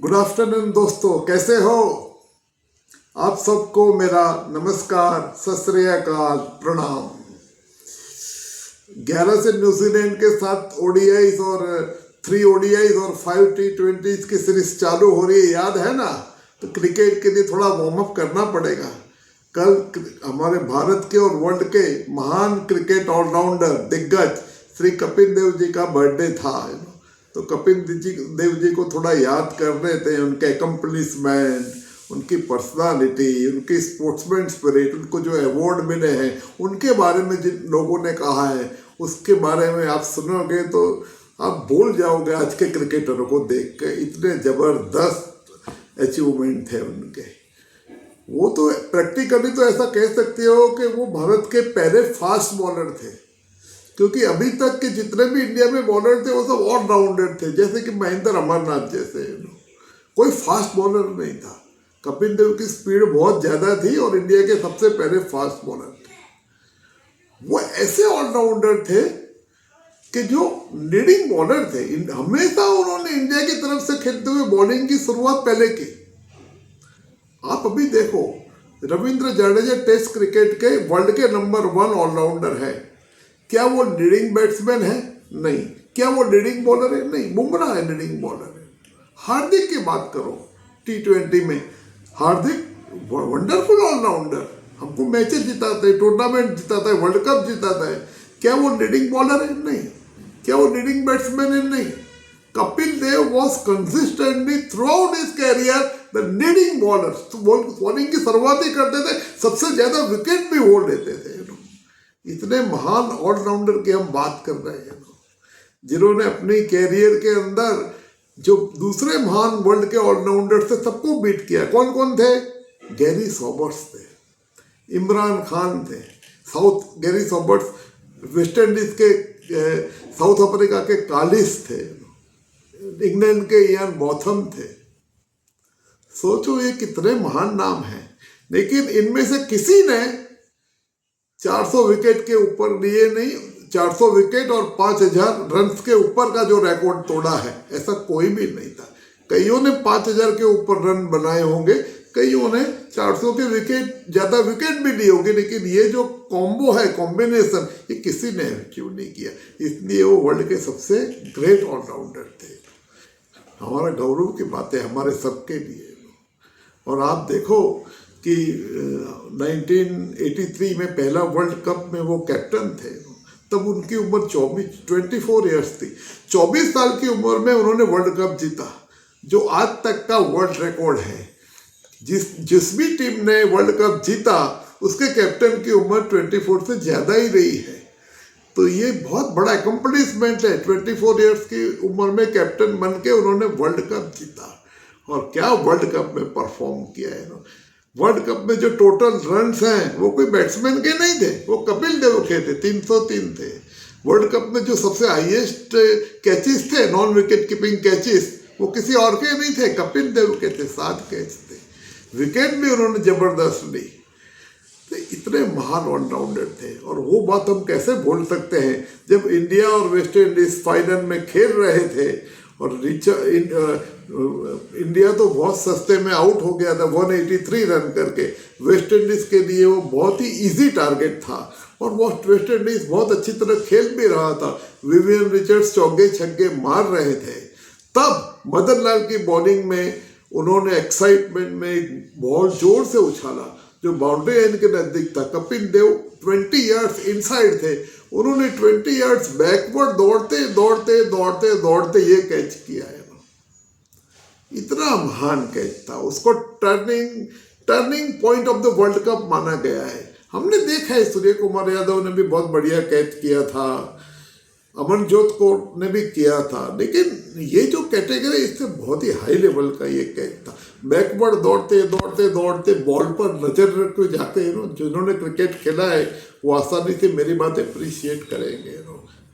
Good afternoon दोस्तों, कैसे हो आप सबको? मेरा नमस्कार, सत श्री अकाल, प्रणाम। 11 से न्यूजीलैंड के साथ ओडीआईज और 3 ओडीआईज और 5 T20 की सीरीज चालू हो रही है, याद है ना? तो क्रिकेट के लिए थोड़ा वार्म अप करना पड़ेगा। कल हमारे भारत के और वर्ल्ड के महान क्रिकेट ऑलराउंडर दिग्गज श्री कपिल देव जी का बर्थडे था। तो कपिल देव जी को थोड़ा याद कर रहे थे, उनके एकम्प्लिशमेंट, उनकी पर्सनालिटी, उनकी स्पोर्ट्समैन स्पिरिट, उनको जो अवार्ड मिले हैं उनके बारे में जिन लोगों ने कहा है उसके बारे में आप सुनोगे तो आप भूल जाओगे आज के क्रिकेटरों को देख के। इतने ज़बरदस्त अचीवमेंट थे उनके। वो तो प्रैक्टिकली तो ऐसा कह सकते हो कि वो भारत के पहले फास्ट बॉलर थे, क्योंकि अभी तक के जितने भी इंडिया में बॉलर थे वो सब ऑलराउंडर थे, जैसे कि महेंद्र अमरनाथ जैसे। कोई फास्ट बॉलर नहीं था। कपिल देव की स्पीड बहुत ज़्यादा थी और इंडिया के सबसे पहले फास्ट बॉलर थे। वो ऐसे ऑलराउंडर थे कि जो लीडिंग बॉलर थे। हमेशा उन्होंने इंडिया की तरफ से खेलते हुए बॉलिंग की शुरुआत पहले की। आप अभी देखो, रविंद्र जडेजा टेस्ट क्रिकेट के वर्ल्ड के नंबर 1 ऑलराउंडर है। क्या वो लीडिंग बैट्समैन है? नहीं। क्या वो लीडिंग बॉलर है? नहीं। बुमराह है लीडिंग बॉलर है। हार्दिक की बात करो, T20 में हार्दिक वंडरफुल ऑलराउंडर, हमको मैचेस जिताता है, टूर्नामेंट जिताता है, वर्ल्ड कप जिताता है। क्या वो लीडिंग बॉलर है? नहीं। क्या वो लीडिंग बैट्समैन है? नहीं। Kapil Dev was consistently throughout his career the leading bowler. Bowling की शुरुआत ही करते थे, सबसे ज्यादा विकेट भी वो लेते थे। इतने महान ऑलराउंडर की हम बात कर रहे हैं, जिन्होंने अपने कैरियर के अंदर जो दूसरे महान वर्ल्ड के ऑलराउंडर थे सबको बीट किया। कौन कौन थे? गैरी सॉबर्ट्स थे, इमरान खान थे, गैरी सॉबर्ट्स वेस्ट इंडीज के, साउथ अफ्रीका के कालिस थे, इंग्लैंड के इयान बॉथम थे। सोचो ये कितने महान नाम हैं, लेकिन इनमें से किसी ने 400 विकेट के ऊपर लिए नहीं। 400 विकेट और 5000 रन के ऊपर का जो रिकॉर्ड तोड़ा है, ऐसा कोई भी नहीं था। कईयों ने 5000 के ऊपर रन बनाए होंगे, कईयों ने 400 के विकेट, ज़्यादा विकेट भी लिए होंगे, लेकिन ये जो कॉम्बो है, कॉम्बिनेशन, ये किसी ने अचीव नहीं किया। इसलिए वो वर्ल्ड के सबसे ग्रेट ऑलराउंडर थे। हमारा गौरव की बात है हमारे सबके लिए। और आप देखो कि 1983 में पहला वर्ल्ड कप में वो कैप्टन थे, तब उनकी उम्र 24 ईयर्स थी। 24 साल की उम्र में उन्होंने वर्ल्ड कप जीता, जो आज तक का वर्ल्ड रिकॉर्ड है। जिस भी टीम ने वर्ल्ड कप जीता उसके कैप्टन की उम्र 24 से ज़्यादा ही रही है। तो ये बहुत बड़ा एकम्प्लिशमेंट है। 24 ईयर्स की उम्र में कैप्टन बन के उन्होंने वर्ल्ड कप जीता, और क्या वर्ल्ड कप में परफॉर्म किया है। वर्ल्ड कप में जो टोटल रन्स हैं वो कोई बैट्समैन के नहीं थे, वो कपिल देव के थे, 303 थे। वर्ल्ड कप में जो सबसे हाईएस्ट कैचेस थे, नॉन विकेट कीपिंग कैचेस, वो किसी और के नहीं थे, कपिल देव के थे, 7 कैच थे। विकेट भी उन्होंने जबरदस्त ली। तो इतने महान ऑलराउंडर थे, और वो बात हम कैसे भूल सकते हैं जब इंडिया और वेस्ट इंडीज फाइनल में खेल रहे थे और इंडिया तो बहुत सस्ते में आउट हो गया था 183 रन करके। वेस्ट इंडीज़ के लिए वो बहुत ही इजी टारगेट था, और वेस्ट इंडीज़ बहुत अच्छी तरह खेल भी रहा था। विवियन रिचर्ड्स चौके छक्के मार रहे थे। तब मदन लाल की बॉलिंग में उन्होंने एक्साइटमेंट में एक बॉल जोर से उछाला जो बाउंड्री लाइन के नज़दीक था। कपिल देव 20 यार्ड्स इनसाइड थे, उन्होंने 20 यार्ड्स बैकवर्ड दौड़ते दौड़ते दौड़ते दौड़ते ये कैच किया है। इतना महान कैच था, उसको turning point of the world cup माना गया है। हमने देखा है सूर्य कुमार यादव ने भी बहुत बढ़िया कैच किया था, अमनजोत कौर ने भी किया था, लेकिन ये जो कैटेगरी इससे बहुत ही हाई लेवल का ये कैच था। बैकवर्ड दौड़ते दौड़ते दौड़ते बॉल पर नजर रख के जाके जिन्होंने क्रिकेट खेला है वो आसानी से मेरी बात अप्रिशिएट करेंगे।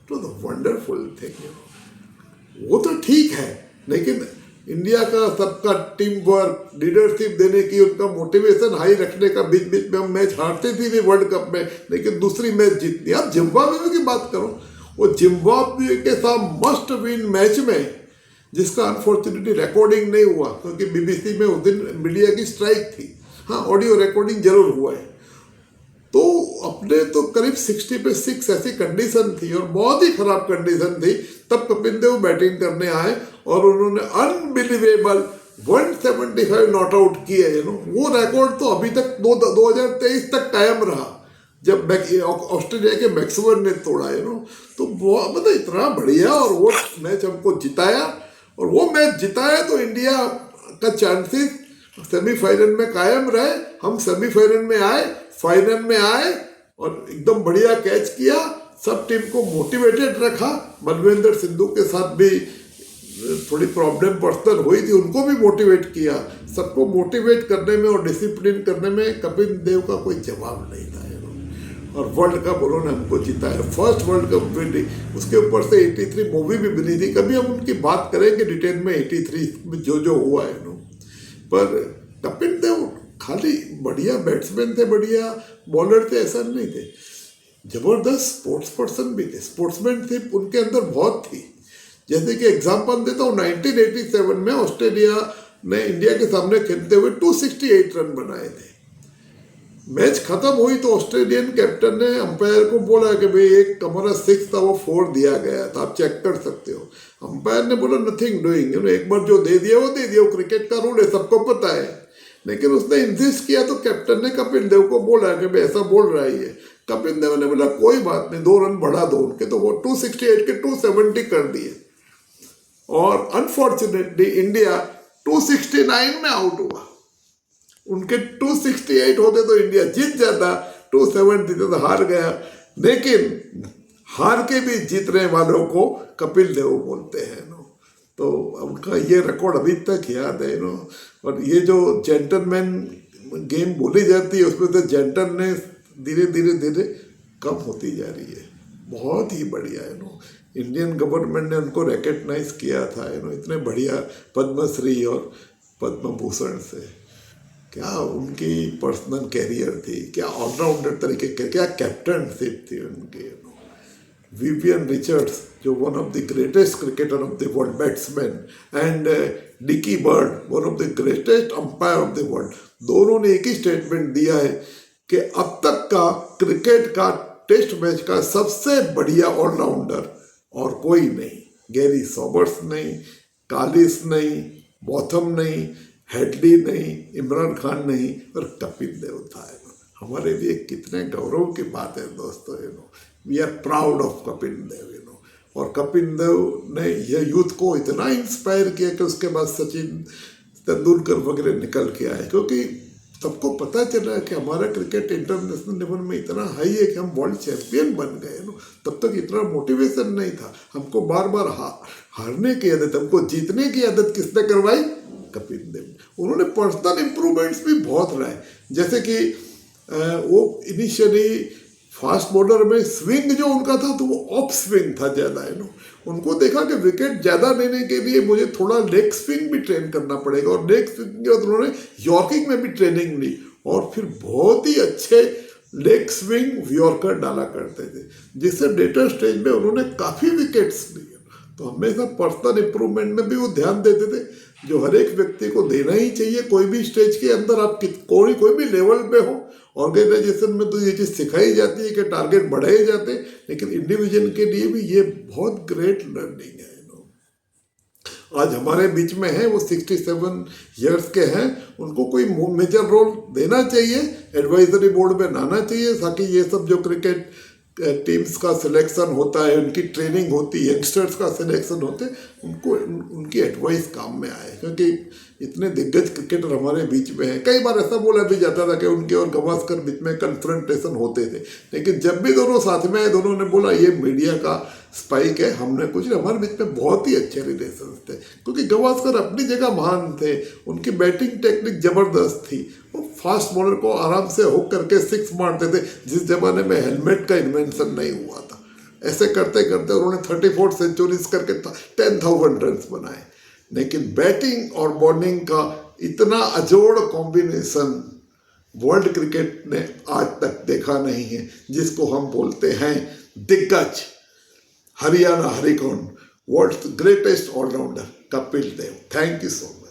तो वंडरफुल थिंग। वो तो ठीक है, लेकिन इंडिया का सबका टीम वर्क, लीडरशिप देने की, उनका मोटिवेशन हाई रखने का, बीच बीच में हम मैच हारते भी वर्ल्ड कप में, लेकिन दूसरी मैच जीतनी। आप जिम्बाब्वे की बात करो, वो जिम्बाब्वे के साथ मस्ट विन मैच में जिसका अनफॉर्चुनेटली रिकॉर्डिंग नहीं हुआ क्योंकि बीबीसी में उस दिन मीडिया की स्ट्राइक थी। हाँ, ऑडियो रिकॉर्डिंग जरूर हुआ है। तो अपने तो करीब 60 पे 6 ऐसी कंडीशन थी और बहुत ही खराब कंडीशन थी, तब कपिल देव बैटिंग करने आए और उन्होंने अनबिलीवेबल 175 नॉट आउट किए। वो रिकॉर्ड तो अभी तक 2023 तक कायम रहा, जब ऑस्ट्रेलिया के मैक्सवेल ने तोड़ा। तो मतलब इतना बढ़िया, और वो मैच हमको जिताया, और वो मैच जिताया तो इंडिया का चांसेस सेमीफाइनल में कायम रहे। हम सेमीफाइनल में आए, फाइनल में आए और एकदम बढ़िया कैच किया, सब टीम को मोटिवेटेड रखा। बलविंदर सिद्धू के साथ भी थोड़ी प्रॉब्लम पर्सनल हुई थी, उनको भी मोटिवेट किया। सबको मोटिवेट करने में और डिसिप्लिन करने में कपिल देव का कोई जवाब नहीं था। और वर्ल्ड कप उन्होंने हमको जिताया, फर्स्ट वर्ल्ड कप विन। उसके ऊपर से 83 मूवी भी बनी थी, कभी हम उनकी बात करेंगे डिटेल में 83 में जो हुआ है। पर कपिल देव खाली बढ़िया बैट्समैन थे, बढ़िया बॉलर थे ऐसा नहीं थे, जबरदस्त स्पोर्ट्स पर्सन भी थे, स्पोर्ट्समैनशिप उनके अंदर बहुत थी। जैसे कि एग्जांपल देता हूँ, 1987 में ऑस्ट्रेलिया ने इंडिया के सामने खेलते हुए 268 रन बनाए थे। मैच खत्म हुई तो ऑस्ट्रेलियन कैप्टन ने अंपायर को बोला कि भाई एक हमारा 6 था वो 4 दिया गया था, आप चेक कर सकते हो। अंपायर ने बोला नथिंग डूइंग, एक बार जो दे दिया वो दे दिया, वो क्रिकेट का रूल है, सबको पता है। लेकिन उसने इंसिस्ट किया तो कैप्टन ने कपिल देव को बोला कि भाई ऐसा बोल रहा है। कपिल देव ने बोला कोई बात नहीं, 2 रन बढ़ा दो उनके, तो वो 268 के 270 कर दिए। और अनफॉर्चुनेटली इंडिया 269 में आउट हुआ। उनके 268 होते तो इंडिया जीत जाता, 270 तो हार गया। लेकिन हार के भी जीतने वालों को कपिल देव बोलते हैं। तो उनका ये रिकॉर्ड अभी तक याद है। और ये जो जेंटलमैन गेम बोली जाती है, उसमें तो जेंटलनेस धीरे धीरे कम होती जा रही है। बहुत ही बढ़िया है। इंडियन गवर्नमेंट ने उनको रिकग्नाइज किया था इतने बढ़िया पद्मश्री और पद्म भूषण से। क्या उनकी पर्सनल कैरियर थी, क्या ऑलराउंडर तरीके के, क्या कैप्टनशिप थी उनकी। विवियन रिचर्ड्स जो one of the greatest cricketer of the world batsman, and Dickie Bird one of the greatest umpire of the world, दोनों ने एक ही स्टेटमेंट दिया है कि अब तक का क्रिकेट का टेस्ट मैच का सबसे बढ़िया ऑलराउंडर और कोई नहीं। गैरी सॉबर्स नहीं, कालिस नहीं, बॉथम नहीं, हेडली नहीं, इमरान खान नहीं, और कपिल देव था। हमारे लिए कितने गौरव की बात है दोस्तों। We are proud of Kapil Dev. और कपिल देव ने यह यूथ को इतना इंस्पायर किया कि उसके बाद सचिन तेंदुलकर वगैरह निकल के आए, क्योंकि सबको पता चला कि हमारा क्रिकेट इंटरनेशनल लेवल में इतना हाई है कि हम वर्ल्ड चैंपियन बन गए। तब तक इतना मोटिवेशन नहीं था। हमको बार बार हारने की आदत, हमको जीतने की आदत किसने करवाई? कपिल देव। उन्होंने पर्सनल इम्प्रूवमेंट्स भी बहुत लाए, जैसे कि वो इनिशियली फास्ट बॉलर में स्विंग जो उनका था तो वो ऑफ स्विंग था ज़्यादा। उनको देखा कि विकेट ज़्यादा लेने के लिए मुझे थोड़ा लेग स्विंग भी ट्रेन करना पड़ेगा, और लेग स्विंग के बाद उन्होंने यॉर्किंग में भी ट्रेनिंग ली, और फिर बहुत ही अच्छे लेग स्विंग यॉर्कर डाला करते थे, जिससे लेटर स्टेज में उन्होंने काफ़ी विकेट्स लिए। तो हमेशा पर्सनल इम्प्रूवमेंट में भी वो ध्यान देते थे, जो हर एक व्यक्ति को देना ही चाहिए। कोई भी स्टेज के अंदर आप कोई भी लेवल पे हो, ऑर्गेनाइजेशन में तो ये चीज़ सिखाई जाती है कि टारगेट बढ़ाए जाते हैं, लेकिन इंडिविजुअल के लिए भी ये बहुत ग्रेट लर्निंग है। आज हमारे बीच में है, वो 67 ईयर्स के हैं, उनको कोई मेजर रोल देना चाहिए, एडवाइजरी बोर्ड में लाना चाहिए, ताकि ये सब जो क्रिकेट टीम्स का सिलेक्शन होता है, उनकी ट्रेनिंग होती है, यंगस्टर्स का सिलेक्शन होते हैं, उनको उनकी एडवाइस काम में आए, क्योंकि इतने दिग्गज क्रिकेटर हमारे बीच में हैं। कई बार ऐसा बोला भी जाता था कि उनके और गावस्कर बीच में कन्फ्रंटेशन होते थे, लेकिन जब भी दोनों साथ में आए, दोनों ने बोला ये मीडिया का स्पाइक है, हमने कुछ नहीं, हमारे बीच में बहुत ही अच्छे रिलेशन थे, क्योंकि गावस्कर अपनी जगह महान थे, उनकी बैटिंग टेक्निक ज़बरदस्त थी, वो फास्ट बॉलर को आराम से हुक करके 6 मारते थे, जिस जमाने में हेलमेट का इन्वेंशन नहीं हुआ था। ऐसे करते करते उन्होंने 34 सेंचुरीज करके 10,000 रन बनाए। लेकिन बैटिंग और बॉलिंग का इतना अजोड़ कॉम्बिनेशन वर्ल्ड क्रिकेट ने आज तक देखा नहीं है, जिसको हम बोलते हैं दिग्गज। Haryana hurricane, world's greatest allrounder Kapil Dev. Thank you so much.